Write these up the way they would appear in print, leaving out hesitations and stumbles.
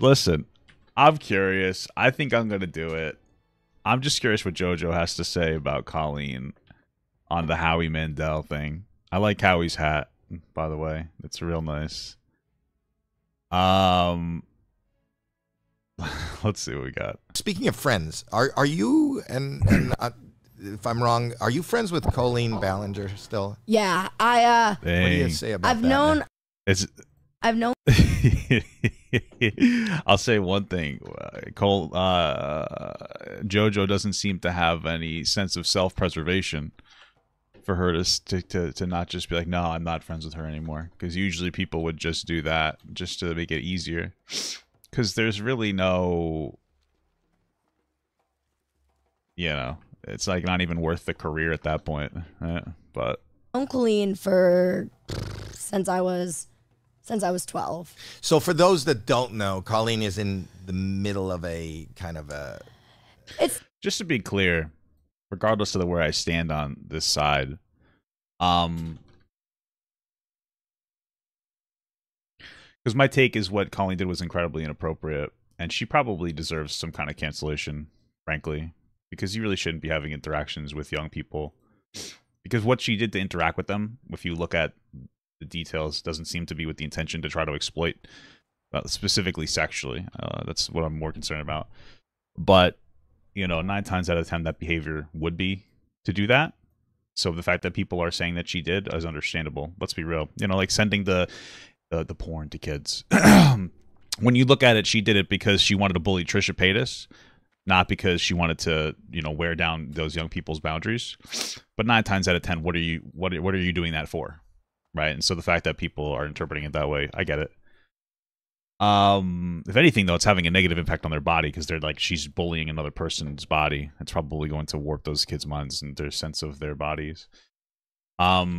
Listen, I'm curious. I think I'm gonna do it. I'm just curious what JoJo has to say about Colleen on the Howie Mandel thing. I like Howie's hat, by the way. It's real nice. Let's see what we got. Speaking of friends, are you and if I'm wrong, are you friends with Colleen Ballinger still? Yeah, What do you say about that? I've known. I'll say one thing. JoJo doesn't seem to have any sense of self-preservation for her to not just be like, no, I'm not friends with her anymore. Because usually people would just do that just to make it easier. Because there's really no, it's like not even worth the career at that point. But Known Colleen since I was 12. So for those that don't know, Colleen is in the middle of a kind of a... Just to be clear, regardless of where I stand on this side, because my take is what Colleen did was incredibly inappropriate, and she probably deserves some kind of cancellation, frankly, because you really shouldn't be having interactions with young people. Because what she did to interact with them, if you look at the details, doesn't seem to be with the intention to try to exploit, specifically sexually. That's what I'm more concerned about. But 9 times out of 10, that behavior would be to do that. So the fact that people are saying that she did is understandable. Let's be real. Like sending the porn to kids. When you look at it, she did it because she wanted to bully Trisha Paytas, not because she wanted to, wear down those young people's boundaries. But 9 times out of 10, what are you doing that for? Right? And so the fact that people are interpreting it that way, I get it. If anything, though, it's having a negative impact on their body because they're like, she's bullying another person's body. It's probably going to warp those kids' minds and their sense of their bodies. That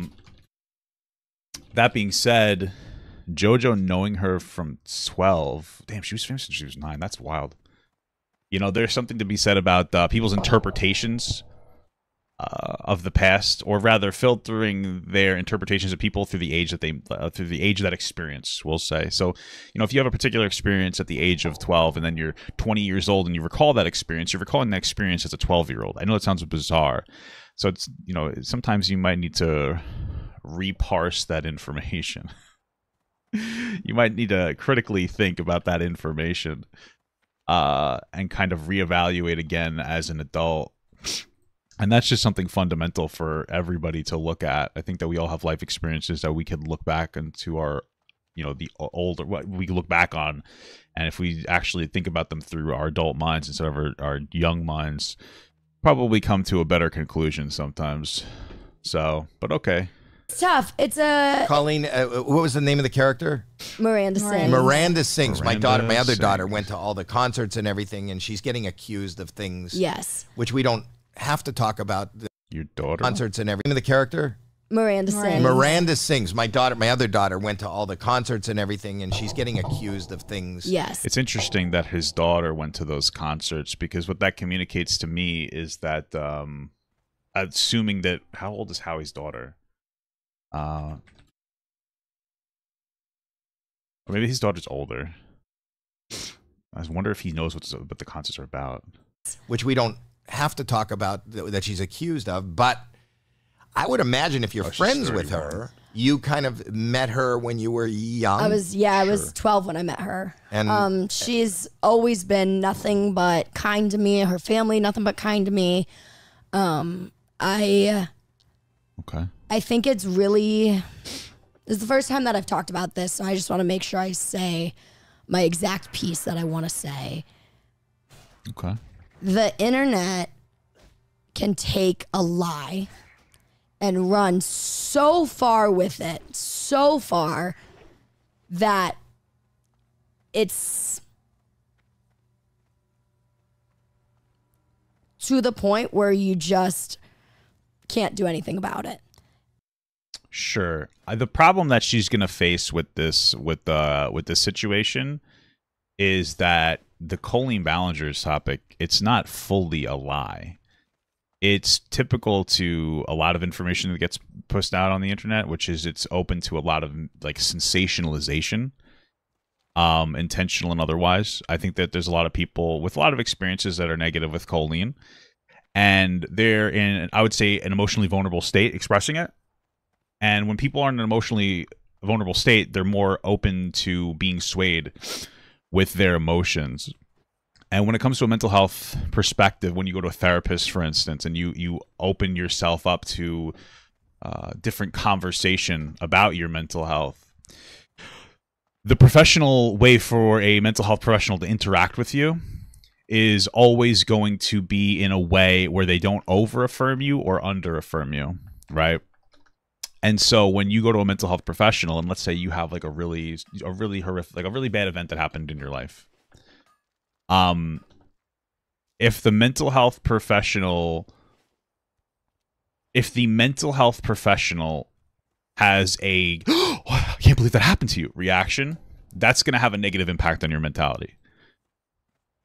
being said, JoJo knowing her from 12, damn, she was famous since she was 9. That's wild. There's something to be said about people's interpretations of the past, or rather filtering their interpretations of people through the age that through the age of that experience, we'll say. So, if you have a particular experience at the age of 12 and then you're 20 years old and you recall that experience, you're recalling that experience as a 12-year-old. I know it sounds bizarre. So it's, sometimes you might need to reparse that information. You might need to critically think about that information and kind of reevaluate again as an adult. And that's just something fundamental for everybody to look at. I think that we all have life experiences that we can look back into our, the older, what we look back on. And if we actually think about them through our adult minds instead of our young minds, probably come to a better conclusion sometimes. So, but okay. It's tough. It's a... Colleen, what was the name of the character? Miranda Sings. Miranda Sings. My other daughter went to all the concerts and everything, and she's getting accused of things. Yes. Which we don't have to talk about. Your daughter? Concerts and everything. The character? Miranda Sings. Miranda Sings. My other daughter went to all the concerts and everything, and she's getting accused of things. Yes. It's interesting that his daughter went to those concerts, because what that communicates to me is that, assuming that, how old is Howie's daughter? Or maybe his daughter's older. I wonder if he knows what the concerts are about. Which we don't have to talk about that she's accused of, but I would imagine if you're friends with her, you kind of met her when you were young. I was 12 when I met her. And she's always been nothing but kind to me. Her family, nothing but kind to me. I think it's really, this is the first time that I've talked about this, so I just want to make sure I say my exact piece that I want to say. Okay. The internet can take a lie and run so far with it, so far that it's to the point where you just can't do anything about it. Sure. The problem that she's going to face with this situation is that the Colleen Ballinger's topic, it's not fully a lie. It's typical to a lot of information that gets pushed out on the internet, which is it's open to a lot of like sensationalization. intentional and otherwise. I think that there's a lot of people with a lot of experiences that are negative with choline, and they're in, I would say, an emotionally vulnerable state expressing it. And when people are in an emotionally vulnerable state, they're more open to being swayed with their emotions. And when it comes to a mental health perspective, when you go to a therapist, for instance, and you open yourself up to different conversation about your mental health, the professional way for a mental health professional to interact with you is always going to be in a way where they don't over-affirm you or under-affirm you, right? And so when you go to a mental health professional, and let's say you have like a really horrific, like a really bad event that happened in your life, if the mental health professional has a oh, I can't believe that happened to you reaction, that's going to have a negative impact on your mentality.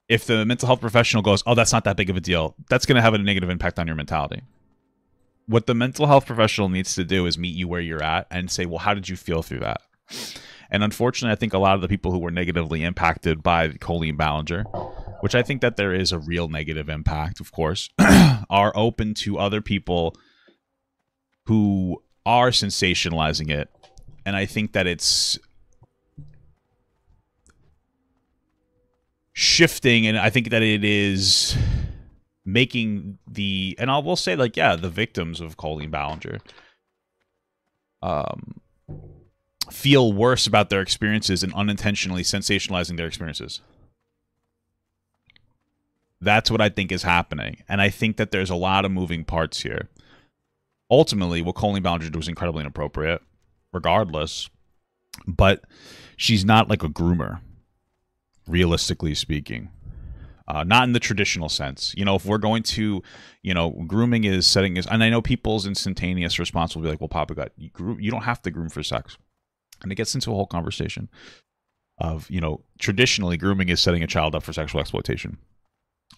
If the mental health professional goes, oh, that's not that big of a deal, that's going to have a negative impact on your mentality. What the mental health professional needs to do is meet you where you're at and say, well, how did you feel through that? And unfortunately, I think a lot of the people who were negatively impacted by Colleen Ballinger, which I think that there is a real negative impact, of course, are open to other people who are sensationalizing it. And I think that it's shifting, and I think that it is making the, and I will say, like, yeah, the victims of Colleen Ballinger feel worse about their experiences and unintentionally sensationalizing their experiences. That's what I think is happening. And I think that there's a lot of moving parts here. Ultimately, what Colleen Ballinger did was incredibly inappropriate, regardless. But she's not like a groomer, realistically speaking. Not in the traditional sense. You know, if we're going to, you know, grooming is setting is, and I know people's instantaneous response will be like, well, Papa God, you don't have to groom for sex. And it gets into a whole conversation of, you know, traditionally grooming is setting a child up for sexual exploitation.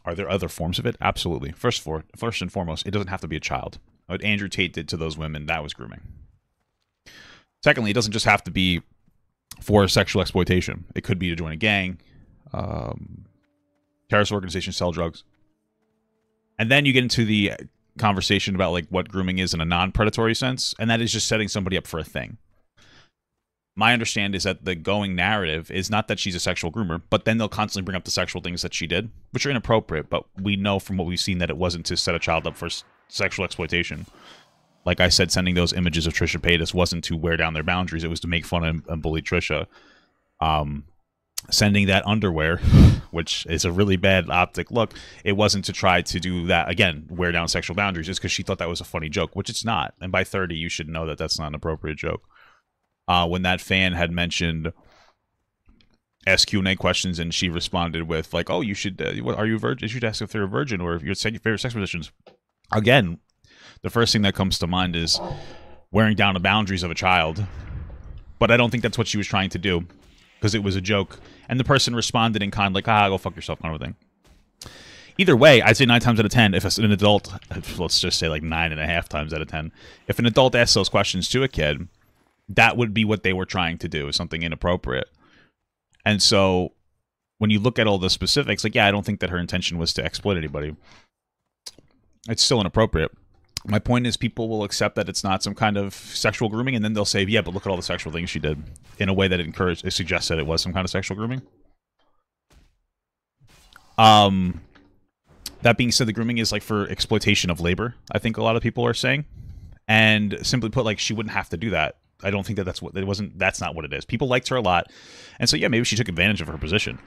Are there other forms of it? Absolutely. First and foremost, it doesn't have to be a child. What Andrew Tate did to those women, that was grooming. Secondly, it doesn't just have to be for sexual exploitation. It could be to join a gang, terrorist organization, sell drugs. And then you get into the conversation about like what grooming is in a non-predatory sense, and that is just setting somebody up for a thing. My understanding is that the going narrative is not that she's a sexual groomer, but then they'll constantly bring up the sexual things that she did, which are inappropriate, but we know from what we've seen that it wasn't to set a child up for sexual exploitation. Like I said, sending those images of Trisha Paytas wasn't to wear down their boundaries, it was to make fun and bully Trisha. Sending that underwear, which is a really bad optic look, it wasn't to try to do that, again, wear down sexual boundaries, just because she thought that was a funny joke, which it's not. And by 30, you should know that that's not an appropriate joke. When that fan had mentioned ask Q&A questions, and she responded with, like, oh, you should, are you a virgin? You should ask if they're a virgin, or if you said your favorite sex positions. Again, the first thing that comes to mind is wearing down the boundaries of a child. But I don't think that's what she was trying to do, because it was a joke. And the person responded in kind, like, go fuck yourself, kind of thing. Either way, I'd say 9 times out of 10, if an adult, let's just say like 9.5 times out of 10, if an adult asks those questions to a kid, that would be what they were trying to do, something inappropriate. And so when you look at all the specifics, like, yeah, I don't think that her intention was to exploit anybody. It's still inappropriate. My point is, people will accept that it's not some kind of sexual grooming, and then they'll say, yeah, but look at all the sexual things she did, in a way that it suggests that it was some kind of sexual grooming. That being said, the grooming is like for exploitation of labor, I think a lot of people are saying. And simply put, like, she wouldn't have to do that. I don't think that that's not what it is. People liked her a lot. And so, yeah, maybe she took advantage of her position.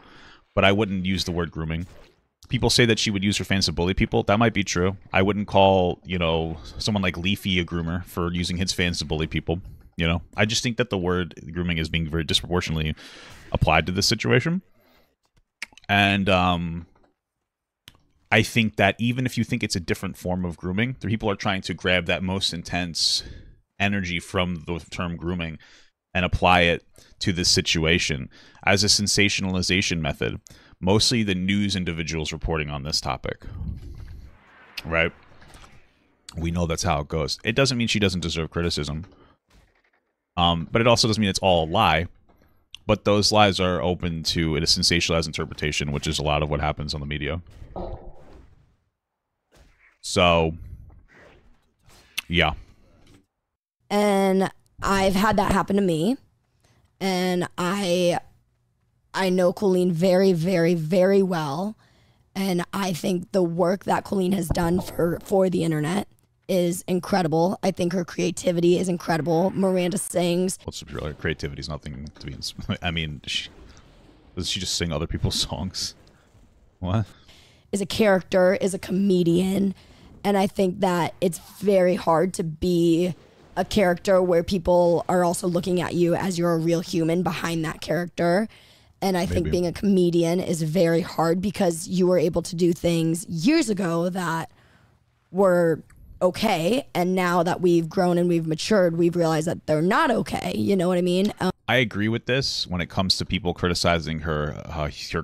But I wouldn't use the word grooming. People say that she would use her fans to bully people. That might be true. I wouldn't call, you know, someone like Leafy a groomer for using his fans to bully people. You know, I just think that the word grooming is being very disproportionately applied to this situation. And I think that even if you think it's a different form of grooming, the people are trying to grab that most intense energy from the term grooming and apply it to this situation as a sensationalization method. Mostly the news individuals reporting on this topic, right? We know that's how it goes. It doesn't mean she doesn't deserve criticism, but it also doesn't mean it's all a lie. But those lies are open to a sensationalized interpretation, which is a lot of what happens on the media. So, yeah. And I've had that happen to me. And I know Colleen very, very, very well. And I think the work that Colleen has done for the internet is incredible. I think her creativity is incredible. Miranda sings. Well, creativity is nothing to be... I mean, does she just sing other people's songs? What? Is a character, is a comedian. And I think that it's very hard to be a character where people are also looking at you as you're a real human behind that character. And I think being a comedian is very hard because you were able to do things years ago that were okay. And now that we've grown and we've matured, we've realized that they're not okay. You know what I mean? I agree with this when it comes to people criticizing her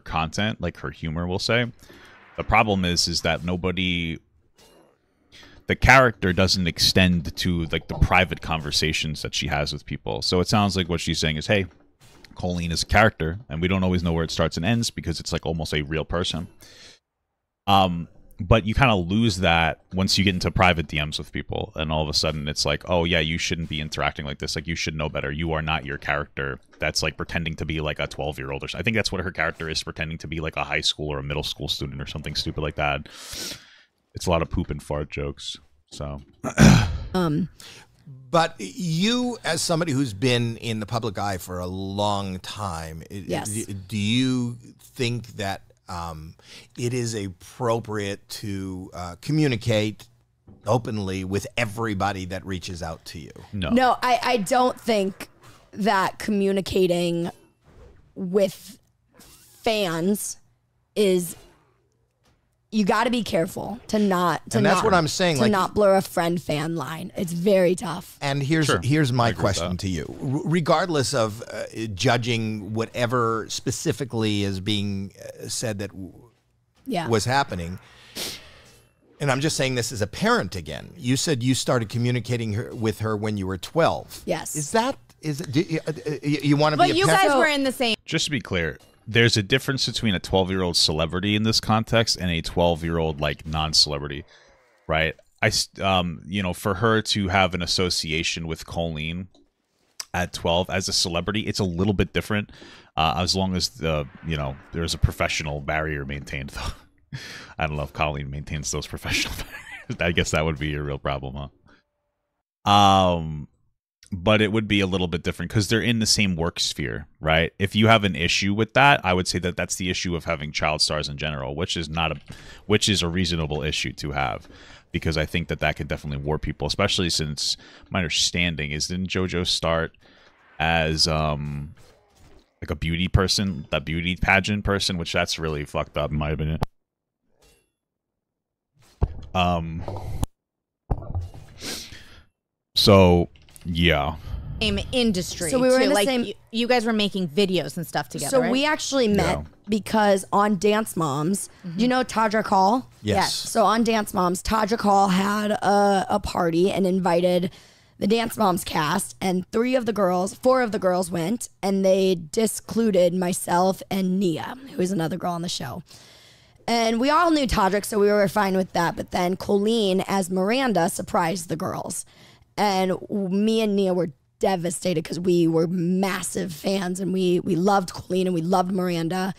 content, like her humor, we'll say. The problem is that the character doesn't extend to like the private conversations that she has with people. So it sounds like what she's saying is, hey, Colleen is a character, and we don't always know where it starts and ends because it's like almost a real person. But you kind of lose that once you get into private DMs with people, and all of a sudden it's like, oh yeah, you shouldn't be interacting like this. Like, you should know better. You are not your character that's like pretending to be like a 12-year-old or something. I think that's what her character is, pretending to be like a high school or a middle school student or something stupid like that. It's a lot of poop and fart jokes. So But you, as somebody who's been in the public eye for a long time, yes. Do you think that it is appropriate to communicate openly with everybody that reaches out to you? No, I don't think that communicating with fans is... You got to be careful to not what I'm saying, to not blur a friend-fan line. It's very tough. And here's my question to you. Regardless of judging whatever specifically is being said that was happening, and I'm just saying this as a parent again. You said you started communicating with her when you were 12. Yes. Is you want to be a parent? But you guys were in the same... Just to be clear, there's a difference between a 12-year-old celebrity in this context and a 12-year-old like non-celebrity, right? For her to have an association with Colleen at 12 as a celebrity, it's a little bit different, as long as there's a professional barrier maintained. Though I don't know if Colleen maintains those professional barriers. I guess that would be a real problem, huh? But it would be a little bit different because they're in the same work sphere, right? If you have an issue with that, I would say that that's the issue of having child stars in general, which is a reasonable issue to have, because I think that could definitely warp people, especially since my understanding is, didn't JoJo start as like a beauty person, that beauty pageant person, which that's really fucked up in my opinion. So yeah. Same industry. So we were in the like, same... You guys were making videos and stuff together, So right? we actually met because on Dance Moms, do you know Tadrick Hall? Yes. So on Dance Moms, Tadrick Hall had a party and invited the Dance Moms cast, and 4 of the girls went, and they discluded myself and Nia, who is another girl on the show. And we all knew Tadrick, so we were fine with that. But then Colleen, as Miranda, surprised the girls. And me and Nia were devastated because we were massive fans, and we loved Colleen and we loved Miranda.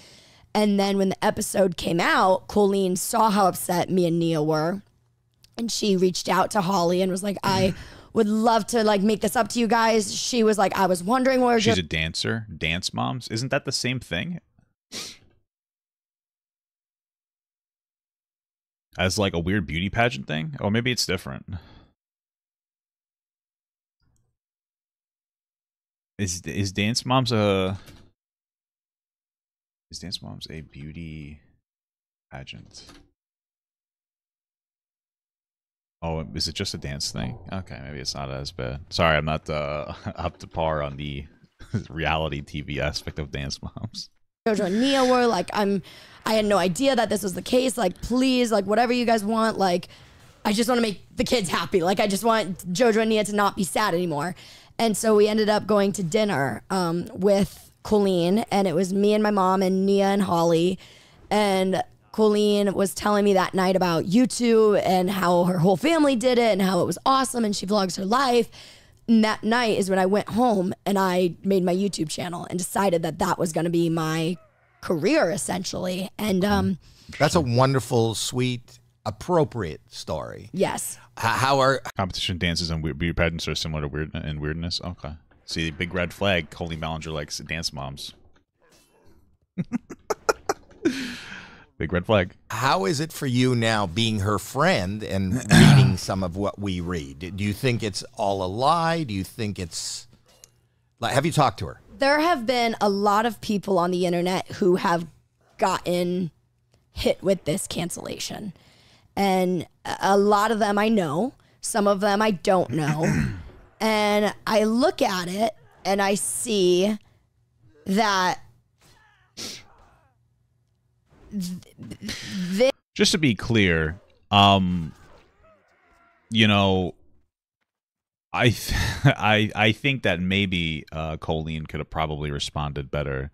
And then when the episode came out, Colleen saw how upset me and Nia were, and she reached out to Holly and was like, I would love to like make this up to you guys. She was like, I was wondering where... She's a dancer. Dance Moms. Isn't that the same thing? As like a weird beauty pageant thing? Or maybe it's different. Is Dance Moms a beauty pageant? Oh, is it just a dance thing? Okay, maybe it's not as bad. Sorry, I'm not up to par on the reality TV aspect of Dance Moms. JoJo and Nia were like, I had no idea that this was the case. Like, please, like, whatever you guys want. Like, I just want to make the kids happy. Like, I just want JoJo and Nia to not be sad anymore. And so we ended up going to dinner with Colleen, and it was me and my mom and Nia and Holly. And Colleen was telling me that night about YouTube and how her whole family did it and how it was awesome, and she vlogs her life. And that night is when I went home and I made my YouTube channel and decided that that was going to be my career, essentially. And that's a wonderful, sweet, appropriate story. Yes. How are competition dances and beauty pageants are similar to weirdness? Okay. See, big red flag. Colleen Ballinger likes dance moms. Big red flag. How is it for you now being her friend and reading some of what we read? Do you think it's all a lie? Do you think it's like, have you talked to her? There have been a lot of people on the internet who have gotten hit with this cancellation. And a lot of them I know, some of them I don't know. And I look at it and I see that just to be clear, you know, I think that maybe Colleen could have probably responded better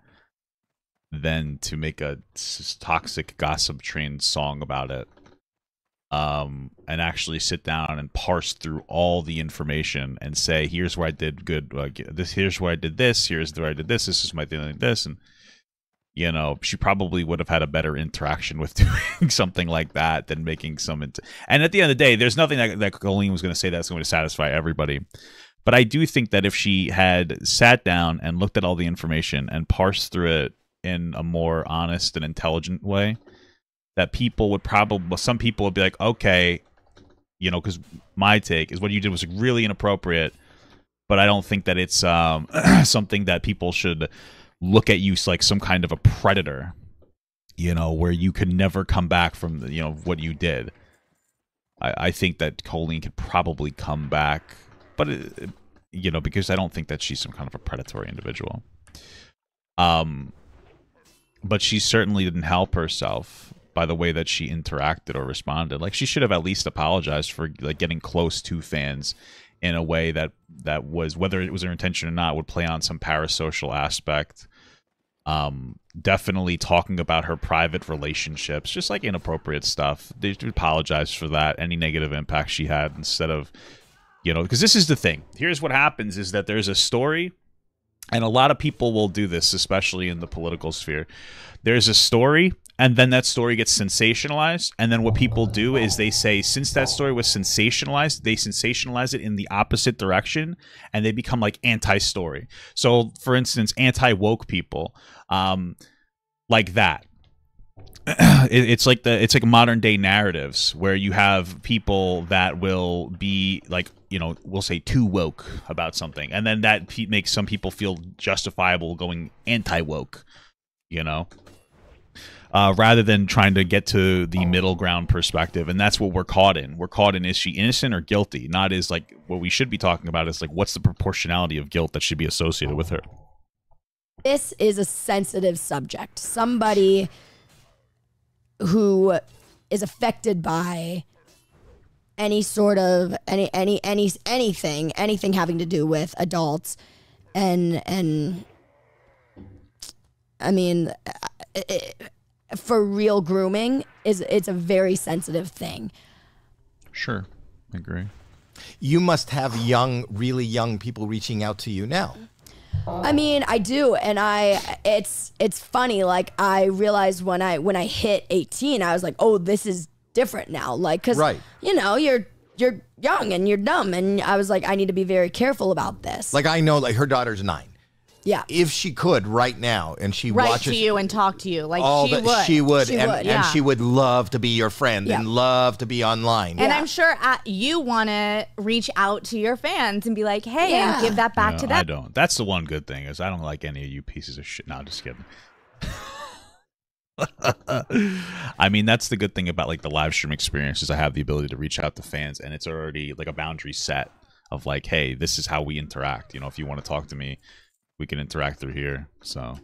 than to make a toxic gossip train song about it, and actually sit down and parse through all the information and say, here's where I did good, here's where I did this, here's where I did this, this is my thing like this. And you know, she probably would have had a better interaction with doing something like that than making some. And at the end of the day, there's nothing that Colleen was going to say that's going to satisfy everybody. But I do think that if she had sat down and looked at all the information and parsed through it in a more honest and intelligent way, that people would probably, some people would be like, okay, you know, because my take is what you did was really inappropriate, but I don't think that it's something that people should look at you like some kind of a predator, you know, where you could never come back from, you know, what you did. I think that Colleen could probably come back, but, you know, because I don't think that she's some kind of a predatory individual. But she certainly didn't help herself by the way that she interacted or responded. Like, she should have at least apologized for, like, getting close to fans in a way that was, whether it was her intention or not, would play on some parasocial aspect. Definitely talking about her private relationships, just like inappropriate stuff. They should apologize for that, any negative impact she had, instead of, you know, because this is the thing. Here's what happens is that there's a story, and a lot of people will do this, especially in the political sphere. There's a story, and then that story gets sensationalized, and then what people do is they say, since that story was sensationalized, they sensationalize it in the opposite direction, and they become like anti-story. So, for instance, anti-woke people, like that. It's like modern day narratives where you have people that will be like, you know, we'll say too woke about something, and then that makes some people feel justifiable going anti-woke, you know. Rather than trying to get to the middle ground perspective. And that's what we're caught in. We're caught in, is she innocent or guilty? Not is like, what we should be talking about is like, what's the proportionality of guilt that should be associated with her? This is a sensitive subject. Somebody who is affected by any sort of, anything having to do with adults. And I mean, for real grooming it's a very sensitive thing. Sure, I agree. You must have really young people reaching out to you now. I mean, I do, and it's funny. Like, I realized when I hit 18, I was like, oh, this is different now. Like, because you know, you're young and you're dumb, and I was like, I need to be very careful about this. Like, I know, like, her daughter's 9. Yeah. If she could right now, and she write watches to you and talk to you, like she would, yeah. And she would love to be your friend and love to be online. And I'm sure you want to reach out to your fans and be like, hey, and give that back to them. I don't. That's the one good thing, is I don't like any of you pieces of shit. No, just kidding. I mean, that's the good thing about like the live stream experience, is I have the ability to reach out to fans, and it's already like a boundary set of like, hey, this is how we interact. You know, if you want to talk to me, we can interact through here. So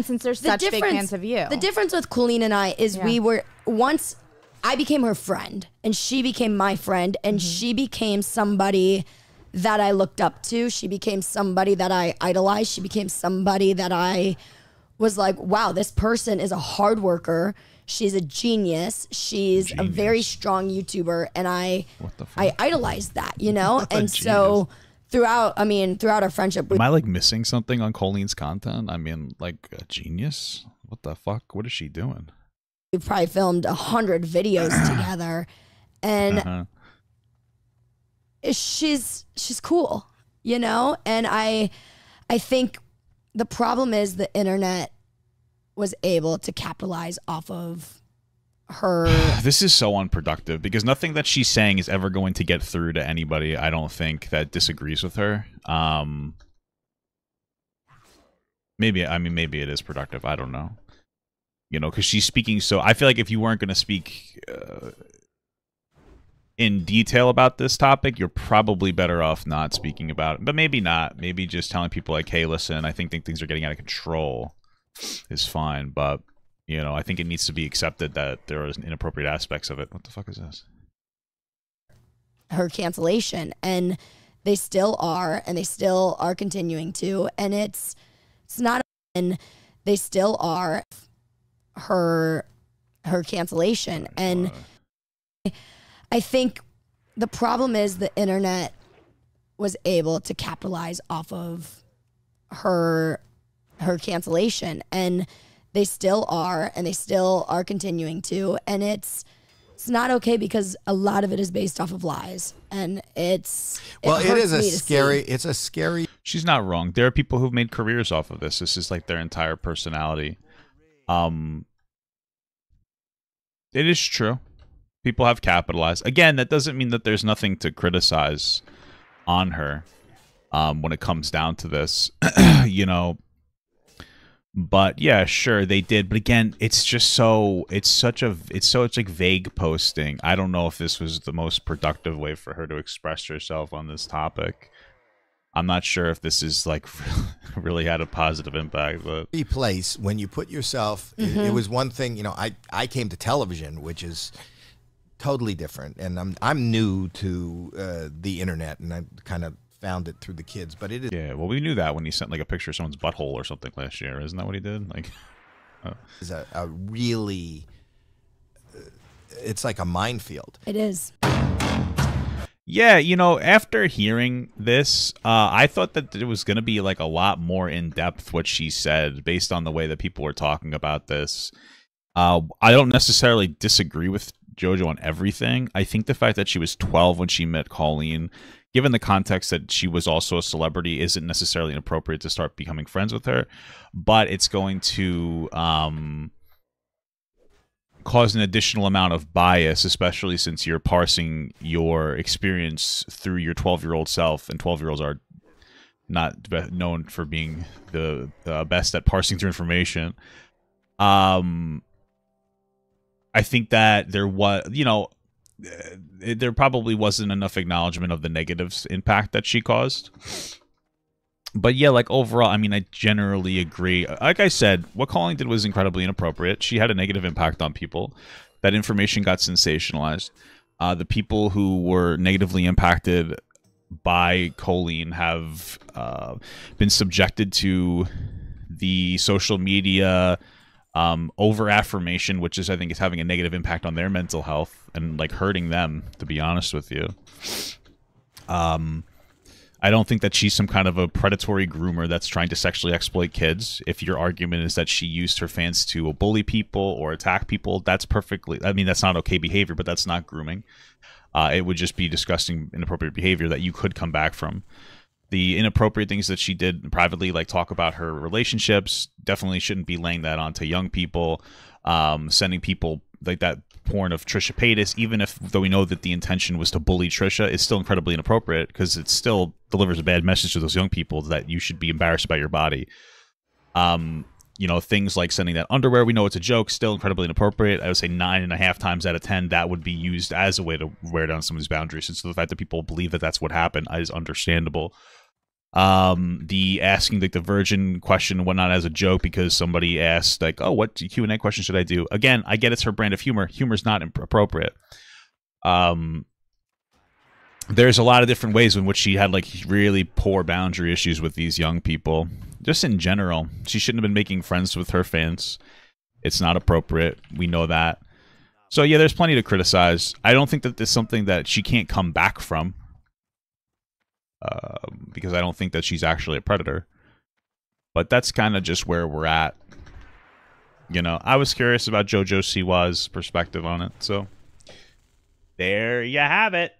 since they're such big fans of you. The difference with Colleen and I is we were, once I became her friend and she became my friend, and she became somebody that I looked up to. She became somebody that I idolized. She became somebody that I was like, wow, this person is a hard worker. She's a genius. She's a very strong YouTuber, and I idolized that, you know? And so throughout our friendship, am I like missing something on Colleen's content? I mean, like a genius? What the fuck? What is she doing? We've probably filmed 100 videos together, and she's cool, you know? And I think the problem is the internet was able to capitalize off of her. This is so unproductive because nothing that she's saying is ever going to get through to anybody, I don't think, that disagrees with her. Maybe it is productive. I don't know. You know, because she's speaking so... I feel like if you weren't going to speak in detail about this topic, you're probably better off not speaking about it. But maybe not. Maybe just telling people like, hey, listen, I think things are getting out of control is fine. But, you know, I think it needs to be accepted that there are inappropriate aspects of it. What the fuck is this? Her cancellation. And they still are. And they still are continuing to. And it's not... And they still are... her cancellation. And I think the problem is the internet was able to capitalize off of her cancellation, and they still are, and they still are continuing to. And it's not okay because a lot of it is based off of lies, and it is a scary. She's not wrong. There are people who've made careers off of this. This is like their entire personality. It is true. People have capitalized. Again, that doesn't mean that there's nothing to criticize on her when it comes down to this, you know. But yeah, sure, they did. But again, it's just so it's like vague posting. I don't know if this was the most productive way for her to express herself on this topic. I'm not sure if this is like really had a positive impact, but place when you put yourself, it was one thing, you know, I came to television, which is totally different. And I'm new to the internet, and I kind of found it through the kids, but it is. Yeah. Well, we knew that when he sent like a picture of someone's butthole or something last year. Isn't that what he did? Like, is a really, it's like a minefield. It is. Yeah, you know, after hearing this, I thought that it was going to be like a lot more in-depth what she said based on the way that people were talking about this. I don't necessarily disagree with JoJo on everything. I think the fact that she was 12 when she met Colleen, given the context that she was also a celebrity, isn't necessarily inappropriate to start becoming friends with her. But it's going to... cause an additional amount of bias, especially since you're parsing your experience through your 12-year-old self, and 12-year-olds are not known for being the best at parsing through information. I think that there was, you know, there probably wasn't enough acknowledgement of the negative impact that she caused. But yeah, like overall, I mean, I generally agree. Like I said, what Colleen did was incredibly inappropriate. She had a negative impact on people. That information got sensationalized. The people who were negatively impacted by Colleen have been subjected to the social media over-affirmation, which is, I think, is having a negative impact on their mental health and like hurting them, to be honest with you. I don't think that she's some kind of a predatory groomer that's trying to sexually exploit kids. If your argument is that she used her fans to bully people or attack people, that's perfectly... I mean, that's not okay behavior, but that's not grooming. It would just be disgusting, inappropriate behavior that you could come back from. The inappropriate things that she did privately, like talk about her relationships, definitely shouldn't be laying that onto young people. Sending people like that porn of Trisha Paytas, even if, though we know that the intention was to bully Trisha, it's still incredibly inappropriate because it still delivers a bad message to those young people that you should be embarrassed about your body. You know, things like sending that underwear, we know it's a joke, still incredibly inappropriate. I would say 9.5 times out of 10, that would be used as a way to wear down somebody's boundaries. And so the fact that people believe that that's what happened is understandable. The asking like the virgin question and whatnot as a joke because somebody asked like, oh, what Q&A question should I do? Again, I get it's her brand of humor. Humor's not appropriate. there's a lot of different ways in which she had like really poor boundary issues with these young people. Just in general, she shouldn't have been making friends with her fans. It's not appropriate. We know that. So yeah, there's plenty to criticize. I don't think that there's something that she can't come back from, because I don't think that she's actually a predator. But that's kind of just where we're at. You know, I was curious about JoJo Siwa's perspective on it. So there you have it.